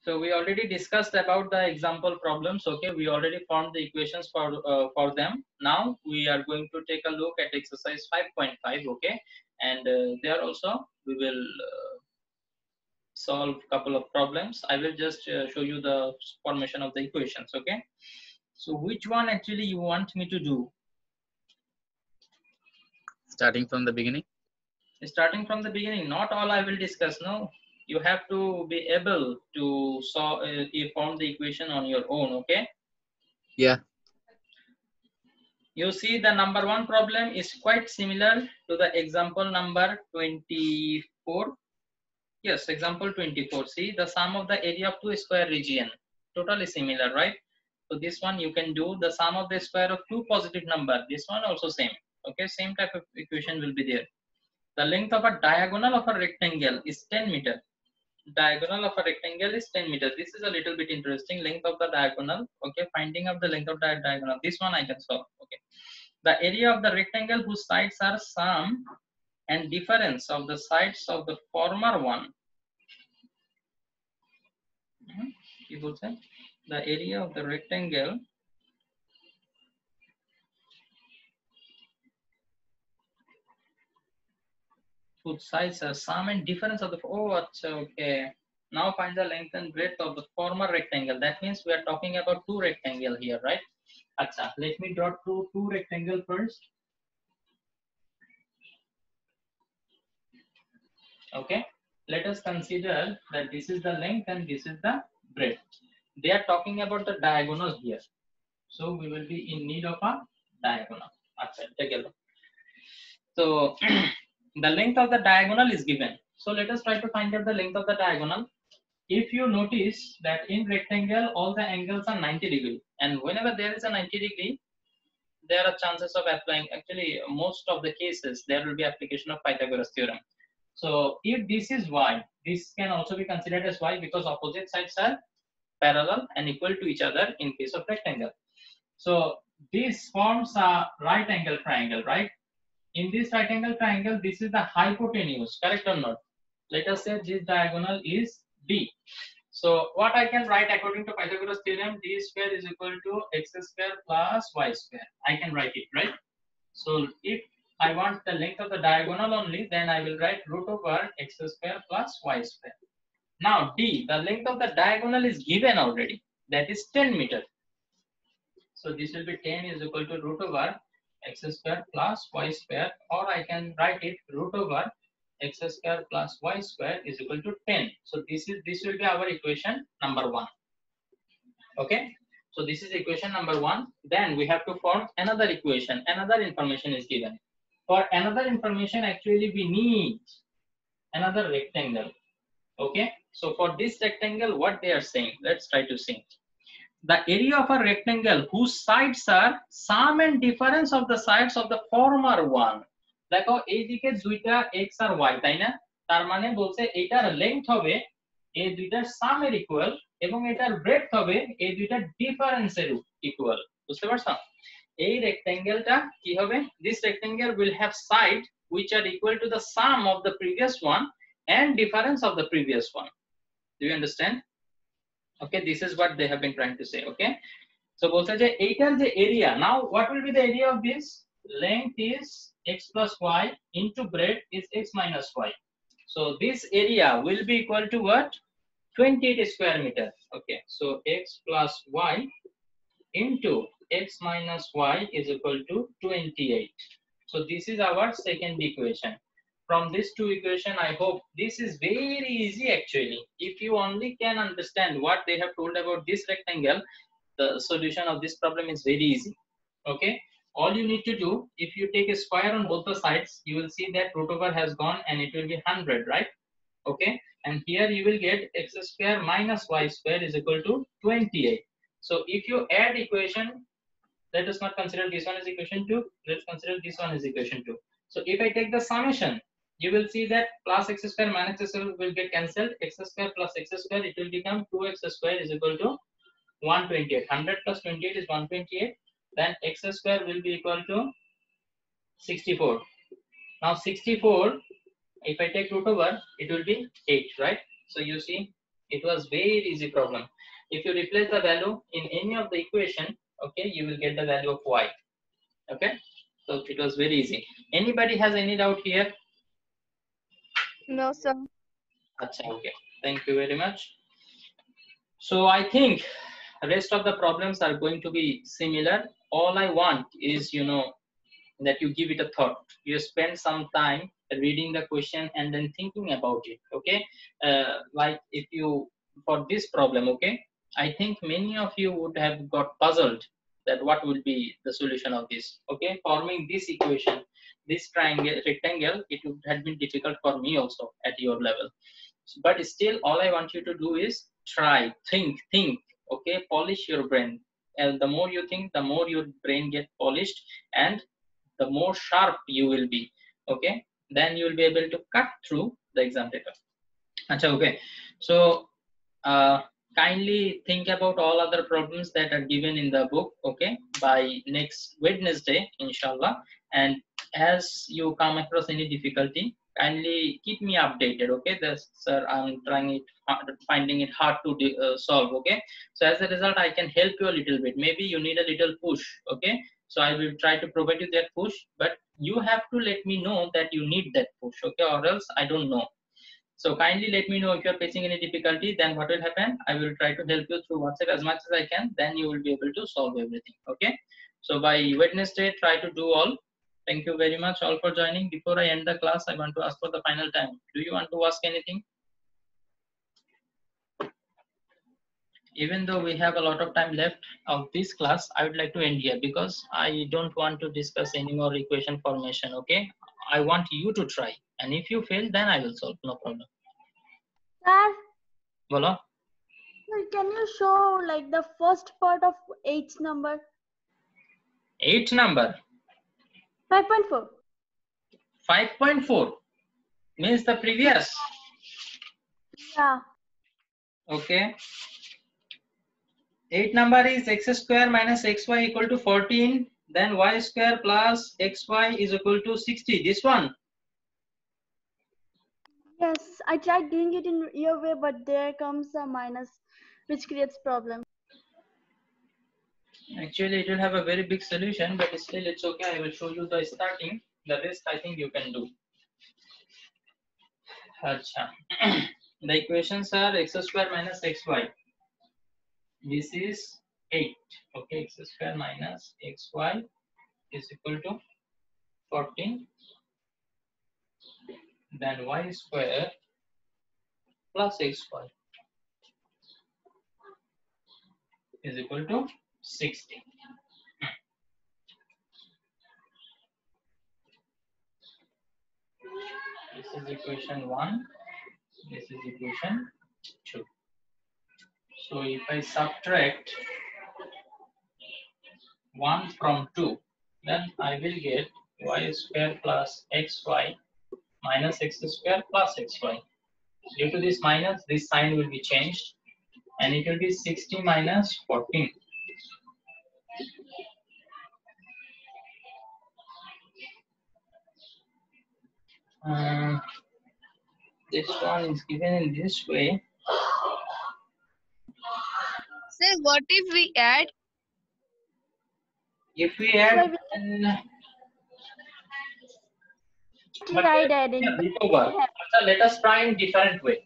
So we already discussed about the example problems. Okay, we already formed the equations for them. Now we are going to take a look at exercise 5.5. Okay, and there also we will solve a couple of problems. I will just show you the formation of the equations. Okay, so which one actually you want me to do? Starting from the beginning. Starting from the beginning, not all I will discuss. No, you have to be able to form the equation on your own. Okay. Yeah. You see, the number one problem is quite similar to the example number 24. Yes, example 24. See, the sum of the area of two square region, totally similar, right? So this one you can do the sum of the square of two positive number. This one also same. Okay, same type of equation will be there. The length of a diagonal of a rectangle is 10 meter. Diagonal of a rectangle is 10 meters. This is a little bit interesting. Length of the diagonal. Okay, finding of the length of the diagonal. This one I can solve. Okay, the area of the rectangle whose sides are sum and difference of the sides of the former one. The area of the rectangle whose sides are sum and difference of the okay. Now find the length and breadth of the former rectangle. That means we are talking about two rectangle here, right? Acha, let me draw two rectangle first. Okay, let us consider that this is the length and this is the breadth. They are talking about the diagonal here, so we will be in need of a diagonal. Achha, take a look. So the length of the diagonal is given, so let us try to find out the length of the diagonal. If you notice that in rectangle all the angles are 90 degree, and whenever there is a 90 degree, there are chances of applying, actually most of the cases there will be application of Pythagoras theorem. So if this is y, this can also be considered as y because opposite sides are parallel and equal to each other in case of rectangle. So this forms a right angle triangle, right? In this right angle triangle, this is the hypotenuse, correct or not? Let us say this diagonal is D. So what I can write according to Pythagoras theorem, d square is equal to x square plus y square. I can write it, right? So if I want the length of the diagonal only, then I will write root over x square plus y square. Now D, the length of the diagonal is given already, that is 10 meters. So this will be 10 is equal to root over x square plus y square, or I can write it root over x square plus y square is equal to 10. So this will be our equation number 1. Okay, so this is equation number 1. Then we have to form another equation. Another information is given. For another information, actually we need another rectangle. Okay, so for this rectangle, what they are saying, let's try to see. The area of a rectangle whose sides are sum and difference of the sides of the former one. দেখো এইদিকে দুইটা x আর y, তাই না? তার মানে বলছে এটার length হবে এই দুইটার সামের ইকুয়াল এবং এটার ব্রেডথ হবে এই দুইটার ডিফারেন্সের ইকুয়াল। বুঝতে পারছো? এই রেক্ট্যাঙ্গেলটা কি হবে? This rectangle will have sides which are equal to the sum of the previous one and difference of the previous one. Do you understand? Okay, this is what they have been trying to say. Okay, so বলছে যে এইটার যে area, now what will be the area of this? Length is x plus y into breadth is x minus y. So this area will be equal to what? 28 square meter. Okay, so x plus y into x minus y is equal to 28. So this is our second equation. From these two equation, I hope this is very easy actually. If you only can understand what they have told about this rectangle, the solution of this problem is very easy. Okay, all you need to do, if you take a square on both the sides, you will see that root over has gone and it will be 100, right? Okay, and here you will get x square minus y square is equal to 28. So if you add equation, let us not consider this one is equation 2, let's consider this one is equation 2. So if I take the summation, you will see that plus x square minus x square will get cancelled. X square plus x square, it will become 2x square is equal to 128. 100 plus 28 is 128. Then x square will be equal to 64. Now 64, if I take root over, it will be 8, right? So you see It was very easy problem. If you replace the value in any of the equation, okay, you will get the value of y. Okay, so it was very easy. Anybody has any doubt here? No, sir. Achha, okay, thank you very much. So I think rest of the problems are going to be similar. All I want is, you know, that you give it a thought. You spend some time reading the question and then thinking about it. Okay, like if you, for this problem, okay, I think many of you would have got puzzled that what will be the solution of this. Okay, forming this equation, this triangle rectangle, it would have been difficult for me also at your level. But still, all I want you to do is try, think. Okay, polish your brain, and the more you think, the more your brain get polished, and the more sharp you will be. Okay, then you will be able to cut through the exam paper. Achha, okay, so kindly think about all other problems that are given in the book, okay, by next Wednesday, inshallah. And as you come across any difficulty, kindly keep me updated. Okay, this, sir, I'm trying it, finding it hard to solve. Okay, so as a result, I can help you a little bit. Maybe you need a little push. Okay, so I will try to provide you that push, but you have to let me know that you need that push. Okay, or else I don't know. So kindly let me know if you're facing any difficulty. Then what will happen, I will try to help you through WhatsApp as much as I can. Then you will be able to solve everything. Okay, so by Wednesday, try to do all. Thank you very much all for joining. Before I end the class, I want to ask for the final time. Do you want to ask anything? Even though we have a lot of time left of this class, I would like to end here because I don't want to discuss any more equation formation. Okay, I want you to try, and if you fail, then I will solve, no problem. Sir, Bolo. sir, can you show like the first part of 8 number? 8 number 5.4. 5.4 means the previous. Yeah. Okay, 8 number is x square minus xy equal to 14, then y square plus xy is equal to 60. This one. Yes, I tried doing it in your way, but there comes a minus, which creates problem. Actually, it will have a very big solution, but still it's okay. I will show you the starting. The rest I think you can do. Achha. The equations are x square minus xy. This is 8. Okay, x square minus xy is equal to 14. Then y square plus xy is equal to 60. This is equation 1. This is equation 2. So if I subtract 1 from 2, then I will get y square plus xy minus x square plus xy. Due to this minus, this sign will be changed, and it will be 60 minus 14. This one is given in this way. Sir, what if we add? If we add, Sir, then we tried adding. root over. So let us try in different way.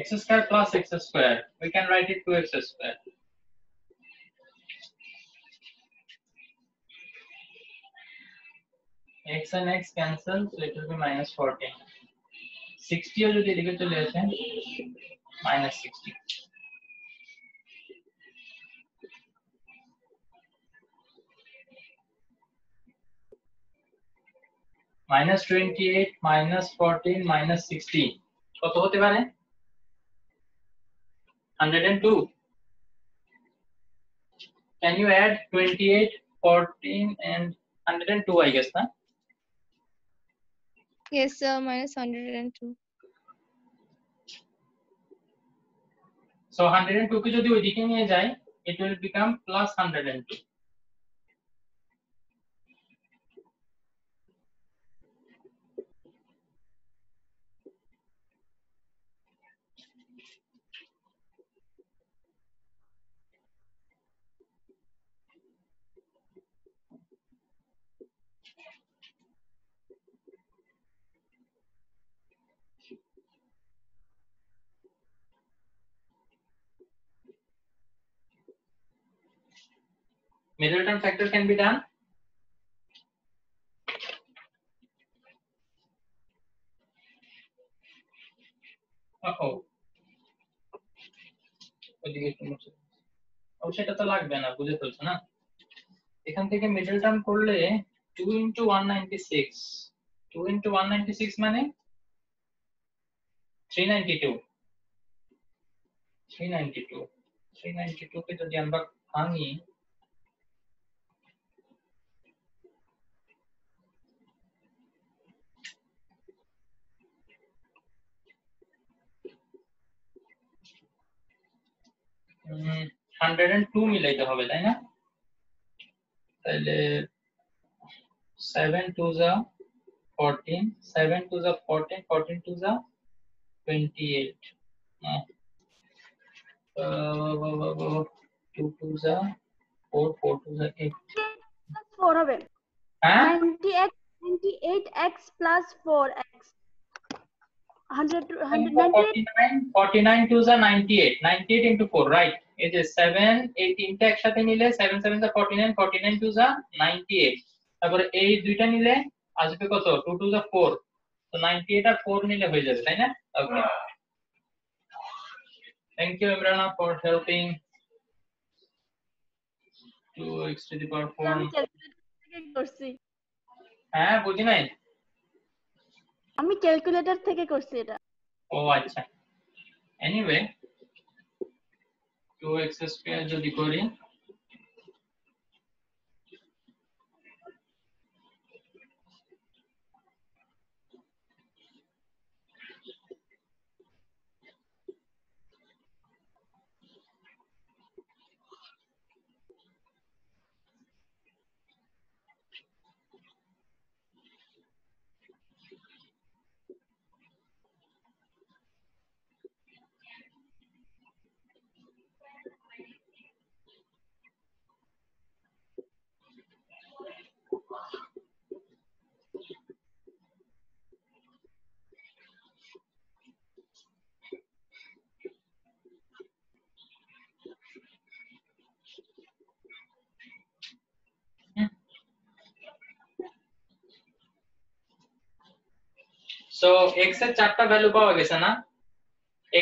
x square plus x square. We can write it 2x square. X and x cancel, so it will be minus 14. 60 और जो दिखे चले जाते हैं minus 60. Minus 28, minus 14, minus 60. কত হতে পারে? 102. Can you add 28, 14 and 102 I guess, na? Yes, sir. Minus 102. So 102 কে যদি ওইদিকে নিয়ে যাই, it will become plus 102. Middle term factor can be done. Oh, ওইদিকে একটু মুছে দাও। ও সেটা তো লাগবে না, বুঝে ফেলছো না? এখান থেকে মিডল টার্ম করলে 2 into 196. 2 into 196 মানে 392. 392. 392 কে যদি আমরা ভাঙি, হুম 102 মিলাইতে হবে, তাই না? তাহলে 7 to the 14, 7 to the 14, 14 to the 28. 2 to the 4, 4 to the 8. 4 হবে হ্যাঁ 98x plus 4x 198 49, 49 to the 98, 98 into 4, right? এই যে 7, এই তিনটা একসাথে নিলে 7 7 the 49, 49 to the 98. তারপরে এই দুইটা নিলে আসবে কত? 2 to the 4. তো 98 আর 4 নিলে হয়ে যাবে, তাই না? ওকে। Thank you Imrana for helping. 2x to the power 4. আমি ক্যালকুলেটর থেকে করছি হ্যাঁ বুঝি নাই। আমি ক্যালকুলেটর থেকে করছি এটা ও আচ্ছা। এনিওয়ে 2x স্কয়ার যদি করি, সো x এর চারটা ভ্যালু পাওয়া গেছে না?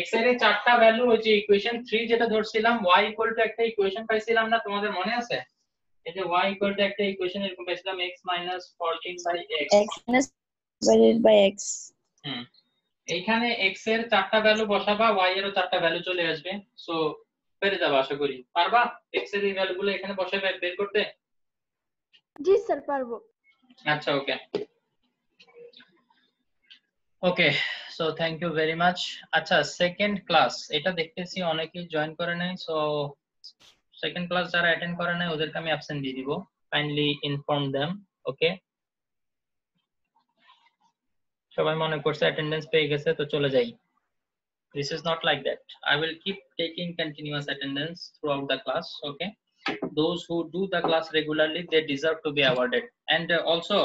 x এর এই চারটা ভ্যালু ওই যে ইকুয়েশন 3 যেটা ধরছিলাম, y ইকুয়াল টু একটা ইকুয়েশন পাইছিলাম না, তোমাদের মনে আছে? এই যে y ইকুয়াল টু একটা ইকুয়েশন এরকম পাইছিলাম, x minus 14 by x. x minus divided by x. এইখানে x এর চারটা ভ্যালু বসাবা, y এরও চারটা ভ্যালু চলে আসবে। সো পেরে যাবে আশা করি। পারবা x এর এই ভ্যালুগুলো এখানে বসাবে বের করতে? জি স্যার পারবো আচ্ছা okay okay so thank you very much. আচ্ছা সেকেন্ড ক্লাস এটা দেখতেছি অনেকেই জয়েন করে নাই, সো সেকেন্ড ক্লাস যারা অ্যাটেন্ড করে নাই ওদেরকে আমি অ্যাবসেন্ট দিয়ে দিব, কাইন্ডলি ইনফর্ম देम। ওকে সবাই মনে করছে অ্যাটেন্ডেন্স পেয়ে গেছে তো চলে যাই। This is not like that. I will keep taking continuous attendance throughout the class. Okay, those who do the class regularly, they deserve to be awarded. And also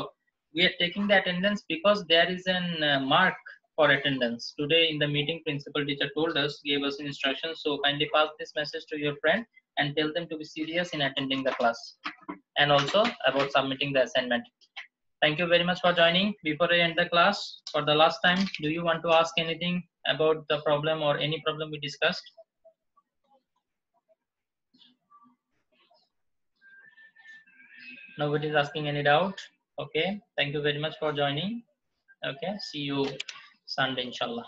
we are taking the attendance because there is an mark for attendance. Today in the meeting, principal teacher told us, gave us instructions. So kindly pass this message to your friend and tell them to be serious in attending the class, and also about submitting the assignment. Thank you very much for joining. Before I end the class, for the last time, do you want to ask anything about the problem or any problem we discussed? Nobody is asking any doubt. Okay. Thank you very much for joining. Okay. See you Sunday, inshallah.